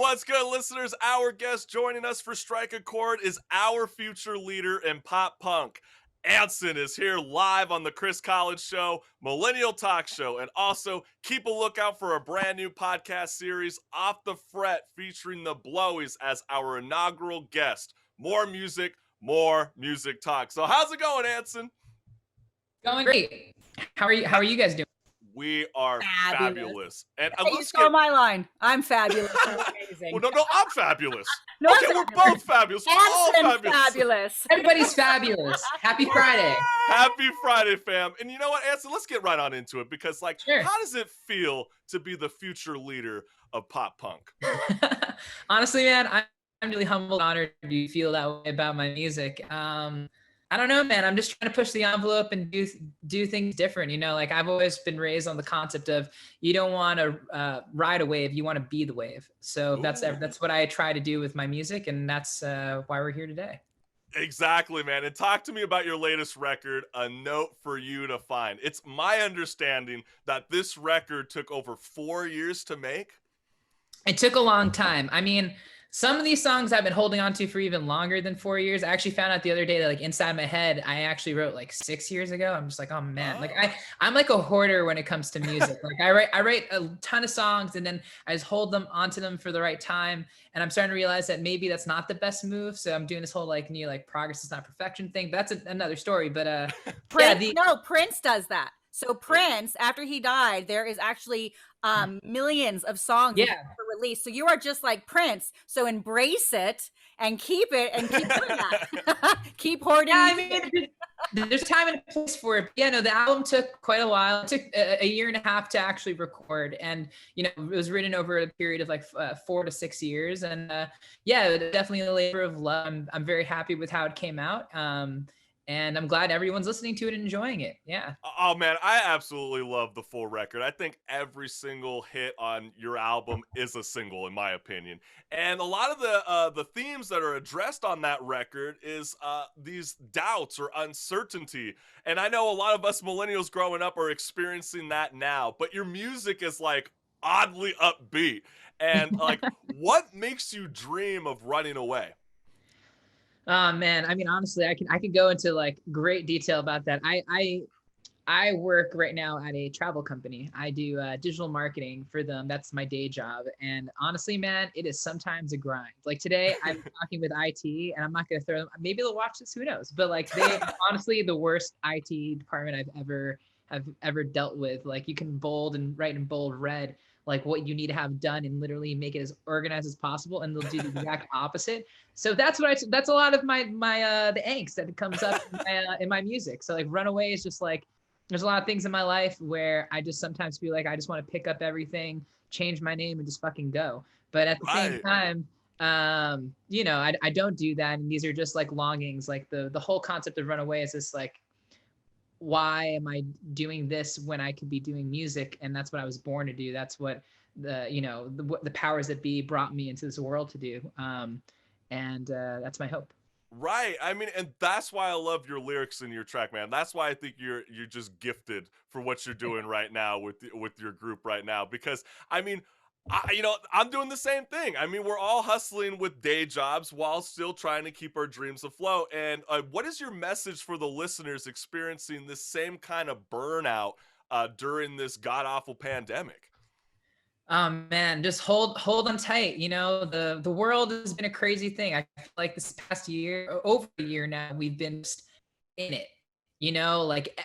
What's good, listeners? Our guest joining us for Strike a Chord is our future leader in pop punk. ANSON is here live on the Chris Collins Show, Millennial Talk Show, and also keep a lookout for a brand new podcast series, Off the Fret, featuring the Blowies as our inaugural guest. More music talk. So how's it going, ANSON? Going great. How are you guys doing? We are fabulous. And hey, you stole my line. I'm fabulous. Amazing. Well, no, I'm fabulous. No, okay, we're both fabulous. We're all fabulous. Everybody's fabulous. Happy Friday. Happy Friday, fam. And you know what, Anson, let's get right on into it because, sure. How does it feel to be the future leader of pop punk? Honestly, man, I'm really humbled and honored to feel that way about my music. I don't know, man. I'm just trying to push the envelope and do things different. You know, I've always been raised on the concept of you don't want to ride a wave, you want to be the wave. So that's what I try to do with my music, and that's why we're here today. Exactly, man. And talk to me about your latest record, A Note for You to Find. It's my understanding that this record took over 4 years to make. It took a long time. I mean, some of these songs I've been holding on to for even longer than 4 years. I actually found out the other day that inside my head, I actually wrote 6 years ago. I'm just oh man, I'm like a hoarder when it comes to music. I write a ton of songs and then I just hold them onto them for the right time. And I'm starting to realize that maybe that's not the best move. So I'm doing this whole progress is not perfection thing. But that's another story. But Prince does that. So Prince, after he died, there is actually millions of songs for release. So you are just like Prince. So embrace it and keep it and keep doing that. Keep hoarding. Yeah, I mean, there's time and place for it. Yeah, no, the album took quite a while. It took a year and a half to actually record. And, it was written over a period of 4 to 6 years. And definitely a labor of love. I'm very happy with how it came out. And I'm glad everyone's listening to it and enjoying it. Yeah. Oh, man, I absolutely love the full record. I think every single hit on your album is a single, in my opinion. And a lot of the themes that are addressed on that record is these doubts or uncertainty. And I know a lot of us millennials growing up are experiencing that now. But your music is oddly upbeat. And what makes you dream of running away? Oh man, I mean, honestly, I can go into great detail about that. I work right now at a travel company. I do digital marketing for them. That's my day job. And honestly, man, it is sometimes a grind. Today, I'm talking with IT, and I'm not going to throw them. Maybe they'll watch this. Who knows? But they honestly the worst IT department I've ever dealt with. You can bold and write in bold red what you need to have done and literally make it as organized as possible, and they'll do the exact opposite. So that's a lot of my the angst that comes up in my music. So Runaway is just there's a lot of things in my life where I just sometimes feel I just want to pick up everything, change my name, and just fucking go. But at the same time, I don't do that, and these are just longings. The whole concept of Runaway is this why am I doing this when I could be doing music? And that's what I was born to do. That's what the powers that be brought me into this world to do. And that's my hope. Right. I mean, and that's why I love your lyrics in your track, man. That's why I think you're just gifted for what you're doing right now with your group right now. Because I mean, I'm doing the same thing. I mean, we're all hustling with day jobs while still trying to keep our dreams afloat. And what is your message for the listeners experiencing this same kind of burnout during this god-awful pandemic? Man, just hold on tight. The world has been a crazy thing. I feel this past year, over a year now, we've been just in it.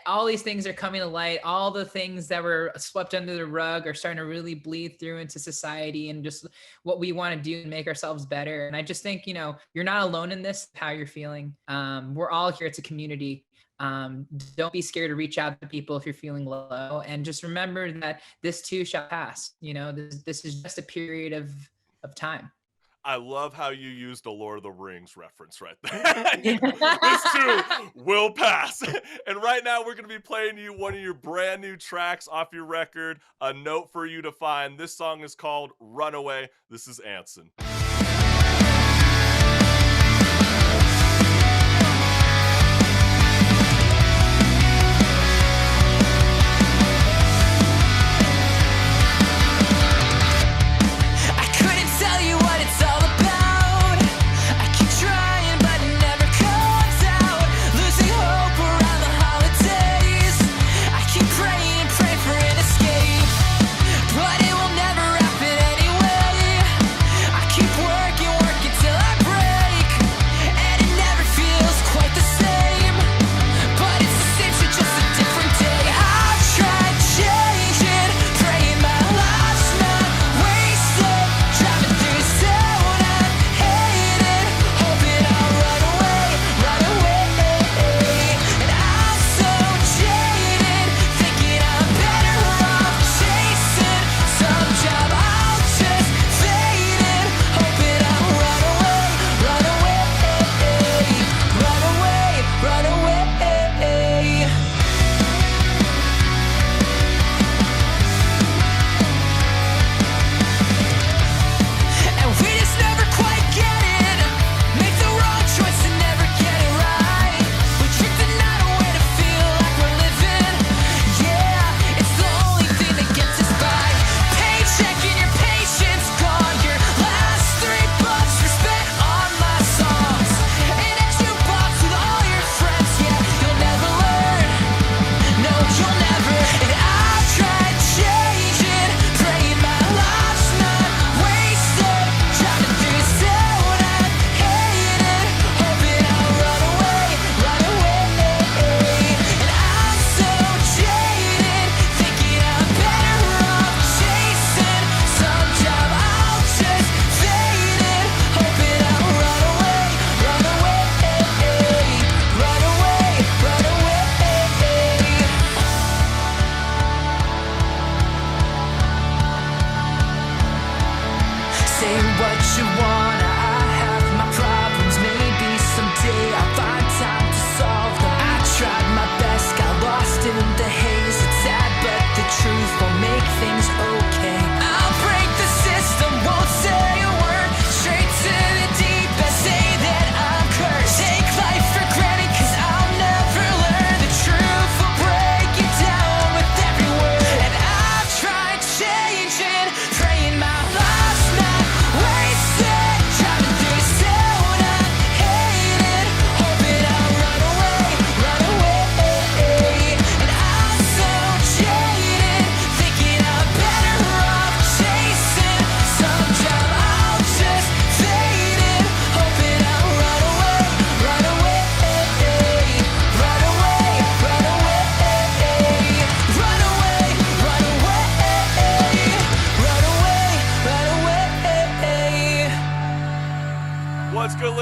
All these things are coming to light. All the things that were swept under the rug are starting to really bleed through into society and just what we want to do and make ourselves better. And I just think, you're not alone in this, how you're feeling. We're all here. It's a community. Don't be scared to reach out to people if you're feeling low. And just remember that this too shall pass. This is just a period of time. I love how you used a Lord of the Rings reference right there. This too will pass. And right now we're going to be playing you one of your brand new tracks off your record, A Note for You to Find. This song is called Runaway. This is ANSON. I couldn't tell you what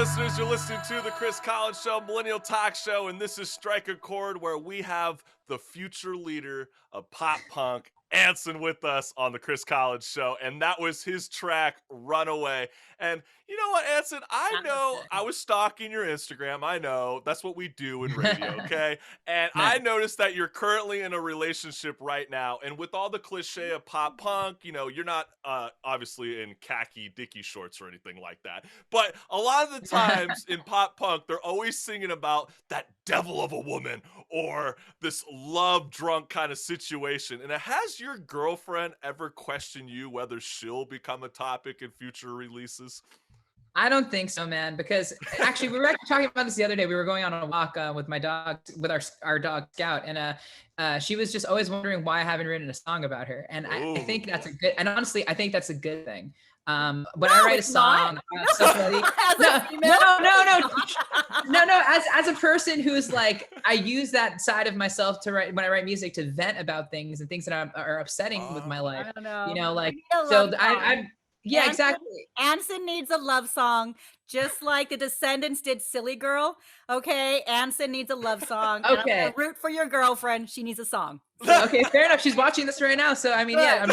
listeners, you're listening to the Chris Collins Show, Millennial Talk Show, and this is Strike a Chord, where we have the future leader of pop punk, ANSON, with us on the Chris Collins Show, and that was his track, Runaway. And you know what, ANSON, I know I was stalking your Instagram. I know that's what we do in radio, okay? And I noticed that you're currently in a relationship right now, and with all the cliche of pop punk, you know, you're not obviously in khaki dicky shorts or anything like that. But a lot of the times in pop punk, they're always singing about that devil of a woman or this love drunk kind of situation. And has your girlfriend ever questioned you whether she'll become a topic in future releases? I don't think so, man, because actually we were actually talking about this the other day. We were going on a walk with my dog, with our dog Scout, and she was just always wondering why I haven't written a song about her. And I think that's a good, and honestly, I think that's a good thing. When I write a song about somebody, no, as a person who's like, I use that side of myself to write, when I write music, to vent about things and things that are upsetting with my life. I don't know. You know, like, so I'm yeah, ANSON, exactly. ANSON needs a love song, just like the Descendants did "Silly Girl." Okay, ANSON needs a love song. Okay, and I'm gonna root for your girlfriend. She needs a song. Okay, fair enough. She's watching this right now, so I mean, yeah,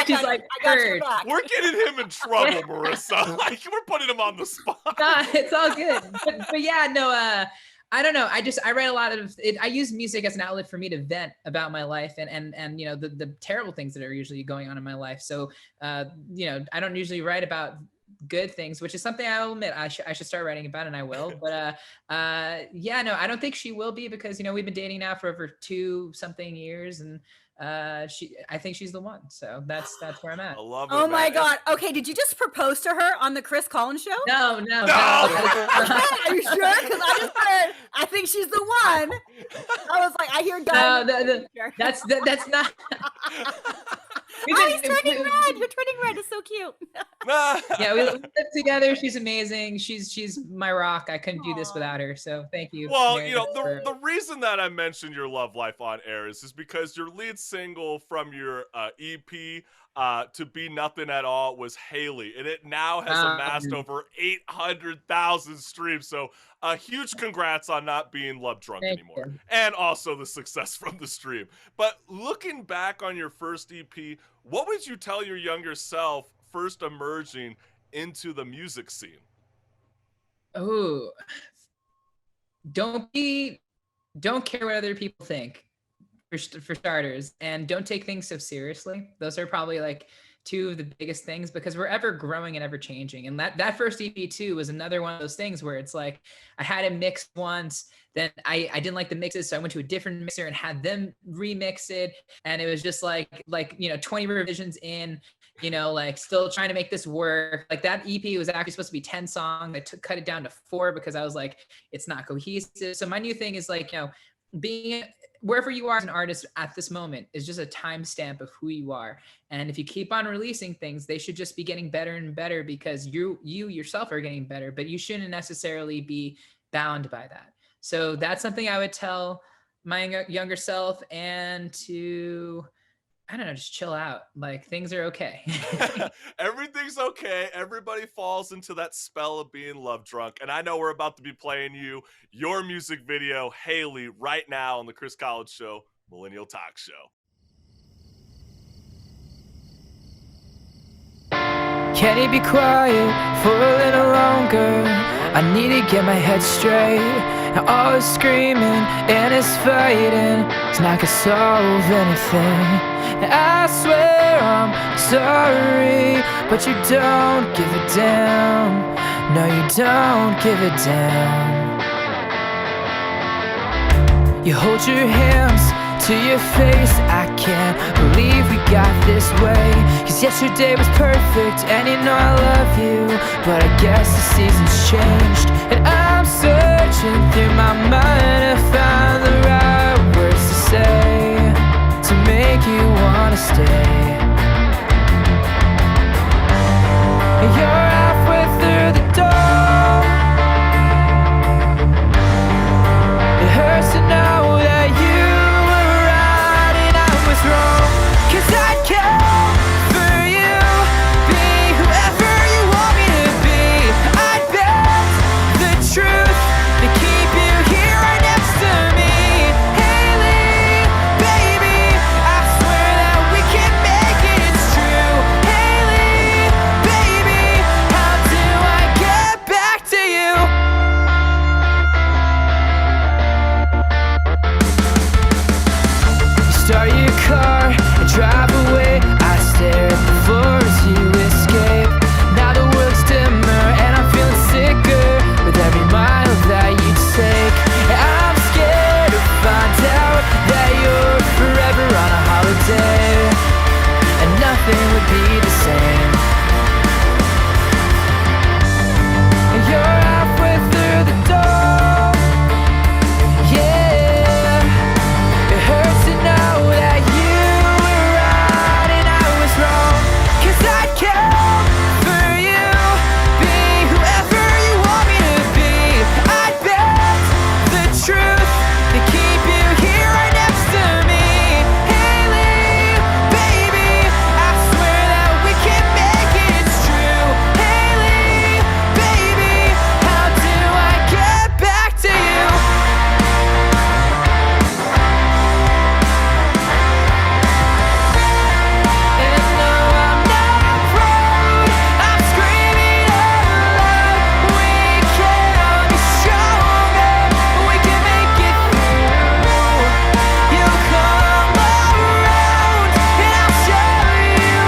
she's like, heard. We're getting him in trouble, Marissa. Like, we're putting him on the spot. Nah, it's all good. But yeah, no. I don't know. I write a lot of it. I use music as an outlet for me to vent about my life and you know, the terrible things that are usually going on in my life. So you know, I don't usually write about good things, which is something I'll admit I should start writing about, and I will. But yeah, no, I don't think she will be, because, you know, we've been dating now for over 2-something years, and I think she's the one. So that's where I'm at. I love it. Oh my God. Okay, did you just propose to her on the Chris Collins Show? No. Are you sure? Because I just heard, I think she's the one. I was like, I hear God. No, that's not. Oh, he's turning red. You're turning red. It's so cute. Yeah, we live together. She's amazing. She's my rock. I couldn't do this without her. So thank you. Well, you know, the reason that I mentioned your love life on air is because your lead single from your EP, To Be Nothing at All, was Hailey, and it now has amassed over 800,000 streams. So a huge congrats on not being love drunk anymore, and also the success from the stream. But looking back on your first EP, what would you tell your younger self first emerging into the music scene? Oh, don't care what other people think, for starters, and don't take things so seriously. Those are probably like two of the biggest things, because we're ever growing and ever changing. And that first EP too was another one of those things where it's like, I had it mixed once, then I didn't like the mixes, so I went to a different mixer and had them remix it, and it was just like you know, 20 revisions in, you know, like still trying to make this work. Like that EP was actually supposed to be 10 songs. I cut it down to 4 because I was like, it's not cohesive. So my new thing is like, you know, being wherever you are as an artist at this moment is just a timestamp of who you are. And if you keep on releasing things, they should just be getting better and better, because you yourself are getting better, but you shouldn't necessarily be bound by that. So that's something I would tell my younger self, and to, I don't know, just chill out. Like, things are okay. Everything's okay. Everybody falls into that spell of being love drunk. And I know we're about to be playing you your music video, Hailey, right now on the Chris Collins Show, Millennial Talk Show. Can you be quiet for a little longer? I need to get my head straight. Now all is screaming and it's fighting, it's not gonna solve anything. And I swear I'm sorry, but you don't give it down. No, you don't give it down. You hold your hands to your face, I can't believe we got this way. Cause yesterday was perfect, and you know I love you, but I guess the season's changed. And I'm searching through my mind to find the right words to say, to make you wanna stay. You're halfway through the door. It hurts to know that you were right and I was wrong. Cause I'd kill for you, be whoever you want me to be. I'd bet car and drive away. I stare at the floor as you escape. Now the world's dimmer and I'm feeling sicker with every mile that you take. I'm scared to find out that you're forever on a holiday and nothing would be the same. You're halfway through the door, yeah. It hurts to know that you were right and I was wrong. 'Cause I'd kill for you, be whoever you want me to be. I'd bet the truth to keep you here right next to me. Hailey, baby, I swear that we can make it, it's true. Hailey, baby, how do I get back to you? And no, I'm not proud, I'm screaming out loud. We can be stronger, we can make it through. You come around and I'll show you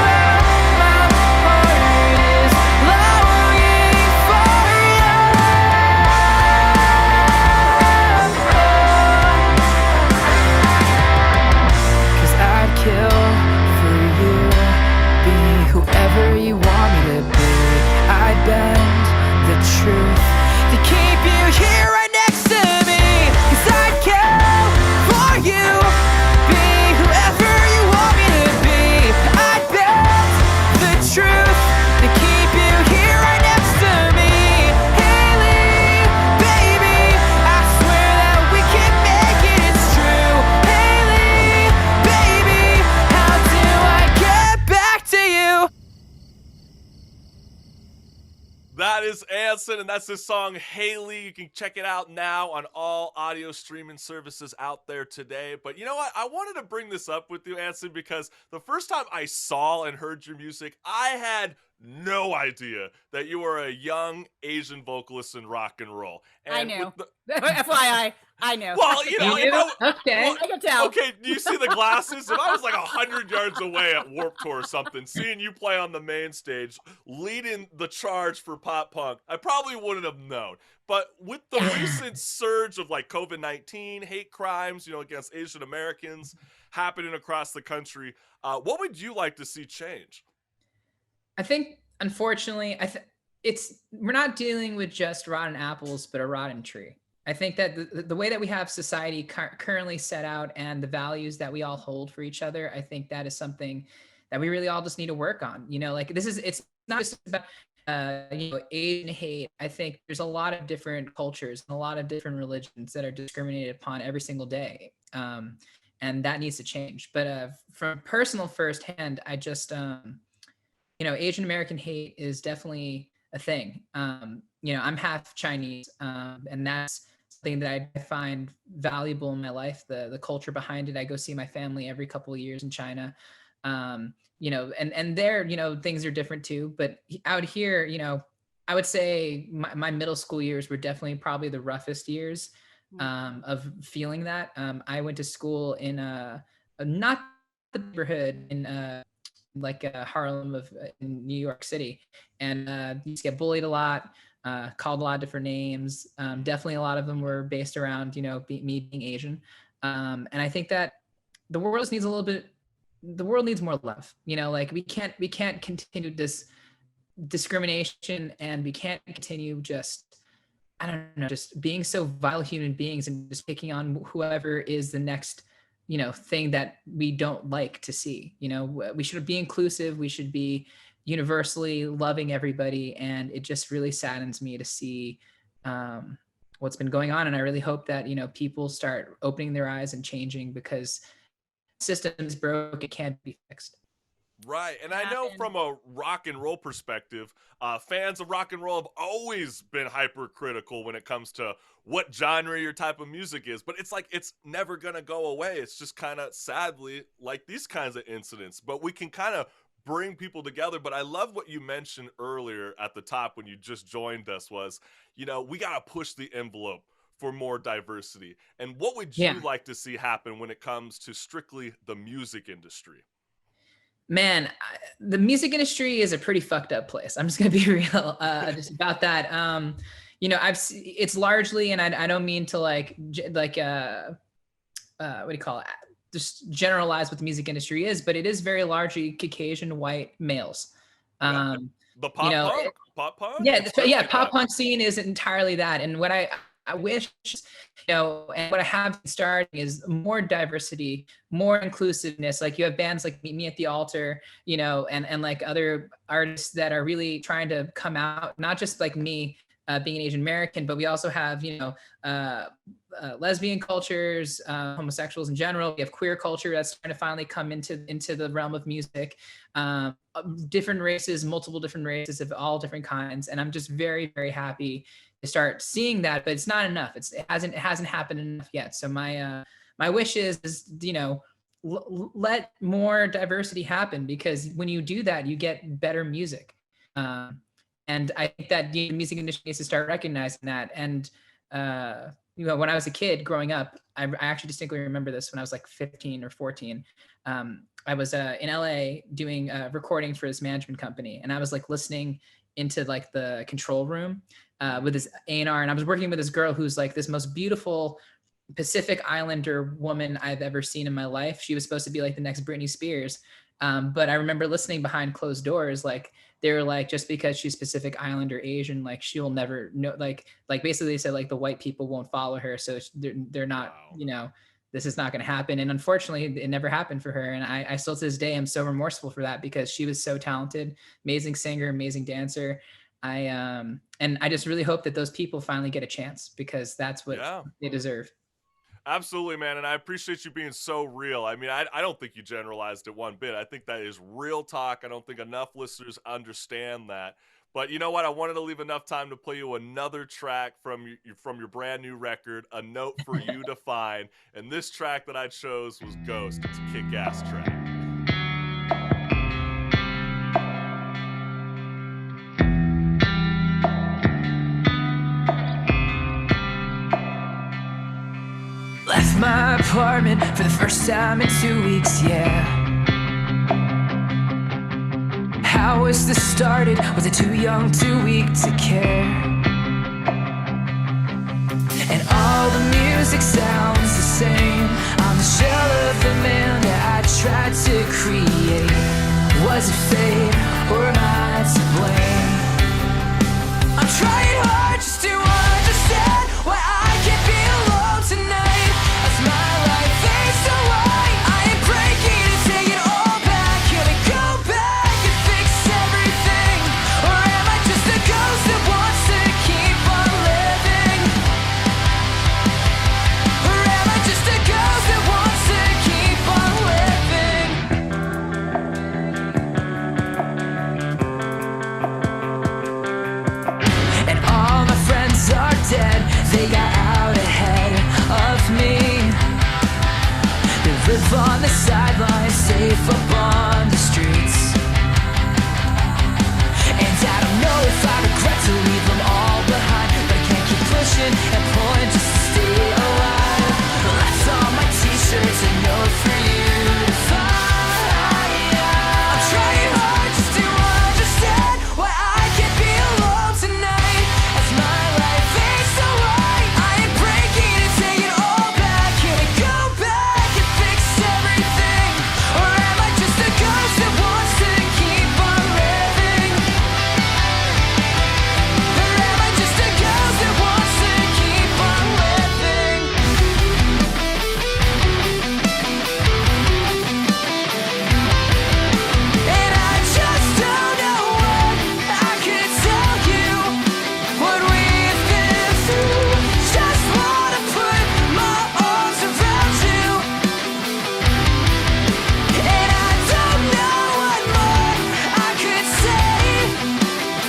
how my heart is longing for you. 'Cause I'd kill for you, be whoever you want me to be. I'd bend the truth to keep you here right next to me. 'Cause I'd kill for you, be whoever you want me to be. I'd bend the truth to keep you here right next to me. Hailey, baby, I swear that we can make it, it's true. Hailey, baby, how do I get back to you? That is Anson, and that's his song Hailey. You can check it out now on all audio streaming services out there today. But you know what? I wanted to bring this up with you, Anson, because the first time I saw and heard your music, I had no idea that you were a young Asian vocalist in rock and roll. And I knew. with FYI, I knew. well, you know, You if knew? I- Okay. well, I can tell. okay, do you see the glasses? If I was like 100 yards away at Warped Tour or something, seeing you play on the main stage, leading the charge for pop punk, I probably wouldn't have known. But with the recent surge of like COVID-19, hate crimes, you know, against Asian Americans happening across the country, what would you like to see change? I think, unfortunately, we're not dealing with just rotten apples, but a rotten tree. I think that the way that we have society currently set out and the values that we all hold for each other, I think that is something that we really all just need to work on. You know, like it's not just about Asian hate. I think there's a lot of different cultures and a lot of different religions that are discriminated upon every single day, and that needs to change. But from personal firsthand, I just Asian American hate is definitely a thing. I'm half Chinese, and that's something that I find valuable in my life. The culture behind it. I go see my family every couple of years in China. And there, things are different too. But out here, I would say my middle school years were definitely probably the roughest years of feeling that. I went to school in not the neighborhood in Harlem in New York City, and used to get bullied a lot, called a lot of different names. Definitely a lot of them were based around, me being Asian. And I think that the world needs more love. We can't continue this discrimination, and we can't continue just being so vile human beings and just picking on whoever is the next thing that we don't like to see. We should be inclusive. We should be universally loving everybody. And it just really saddens me to see what's been going on. And I really hope that, people start opening their eyes and changing, because the system is broke. It can't be fixed. Right. And I know from a rock and roll perspective, fans of rock and roll have always been hypercritical when it comes to what genre your type of music is. But it's like it's never going to go away. It's just kind of sadly like these kinds of incidents. But we can kind of bring people together. But I love what you mentioned earlier at the top when you just joined us was, we got to push the envelope for more diversity? And what would you like to see happen when it comes to strictly the music industry? Man, the music industry is a pretty fucked up place. I'm just gonna be real just about that. You know, it's largely, and I don't mean to like what do you call it? Just generalize what the music industry is, but it is very largely Caucasian white males. The pop punk? Pop punk? Yeah, pop punk scene is entirely that. And what I wish, you know, and what I have been starting is more diversity, more inclusiveness. Like you have bands like Meet Me at the Altar, you know, and like other artists that are really trying to come out, not just like me being an Asian American, but we also have, you know, lesbian cultures, homosexuals in general. We have queer culture that's trying to finally come into the realm of music. Different races, multiple different races of all different kinds. And I'm just very, very happy to start seeing that, but it's not enough. It hasn't happened enough yet. So my wish is, you know, let more diversity happen, because when you do that, you get better music. And I think that the music industry needs to start recognizing that. And, you know, when I was a kid growing up, I actually distinctly remember this when I was like 15 or 14. I was in LA doing recording for this management company. And I was like listening into like the control room with this A&R. And I was working with this girl who's like this most beautiful Pacific Islander woman I've ever seen in my life. She was supposed to be like the next Britney Spears. But I remember listening behind closed doors, like they were like, just because she's Pacific Islander Asian, like she'll never know, like basically they said like the white people won't follow her. So they're not, you know, this is not going to happen. And unfortunately it never happened for her. And I still to this day am so remorseful for that, because she was so talented, amazing singer, amazing dancer. And I just really hope that those people finally get a chance, because that's what they deserve. Absolutely, man. And I appreciate you being so real. I mean, I don't think you generalized it one bit. I think that is real talk. I don't think enough listeners understand that. But you know what? I wanted to leave enough time to play you another track from your brand new record, A Note for You to Find. And this track that I chose was Ghost. It's a kick-ass track. Left my apartment for the first time in 2 weeks, yeah. How was this started? Was it too young, too weak to care? And all the music sounds the same. I'm the shell of the man that I tried to create. Was it fate, or am I to blame? I'm trying hard just to understand why I can't be alone tonight. My life fades so white, I am breaking and take it all back. Can I go back and fix everything? Or am I just a ghost that wants to keep on living? Or am I just a ghost that wants to keep on living? And all my friends are dead, they got out ahead of me. Live on the sidelines, safe up on the streets. And I don't know if I regret to leave them all behind, but I can't keep pushing and pulling just to stay alive. Left on my t-shirts, a note for you to find. I'm trying hard just to understand why I can't be alone tonight. As my life fades so white, I am breaking and taking all back. Can I go back? Everything, or am I just a ghost that wants to keep on living? Or am I just a ghost that wants to keep on living? And I just don't know what I could tell you, what we've been through. Just wanna put my arms around you. And I don't know what more I could say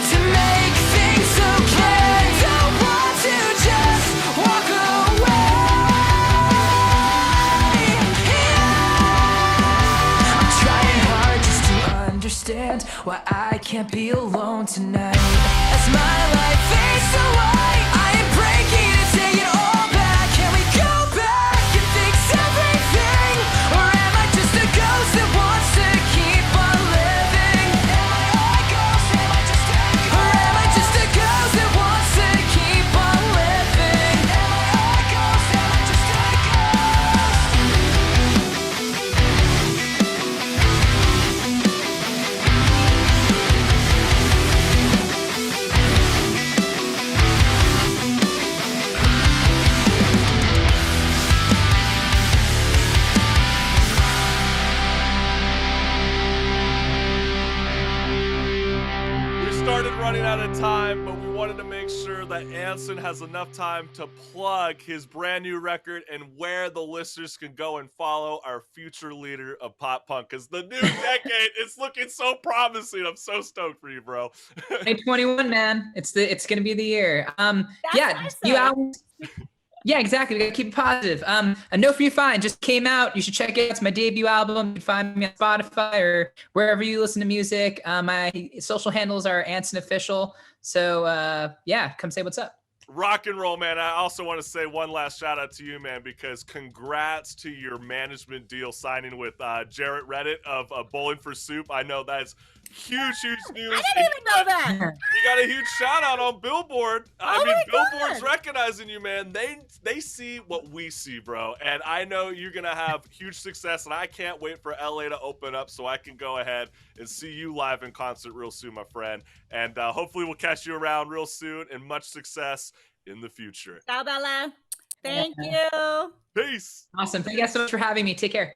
to make things okay. Don't want to just walk away. I'm trying hard just to understand why I can't be alone tonight. As my life fades so white, I am breaking and taking all started running out of time, but we wanted to make sure that Anson has enough time to plug his brand new record and where the listeners can go and follow our future leader of pop punk, because the new decade is looking so promising. I'm so stoked for you, bro. 2021, man. It's gonna be the year. New albums. Yeah, exactly. We gotta keep it positive. A Note for You Fine just came out. You should check it out. It's my debut album. You can find me on Spotify or wherever you listen to music. My social handles are Anson Official. So come say what's up. Rock and roll, man. I also want to say one last shout out to you, man, because congrats to your management deal signing with Jarrett Reddit of Bowling for Soup. I know that's huge news. I didn't even know that. You got a huge shout out on Billboard. Billboard's recognizing you, man. They see what we see, bro. And I know you're going to have huge success, and I can't wait for LA to open up so I can go ahead and see you live in concert real soon, my friend. And hopefully we'll catch you around real soon, and much success in the future. Ciao, Bella. Thank you. Peace. Awesome. Thank you guys so much for having me. Take care.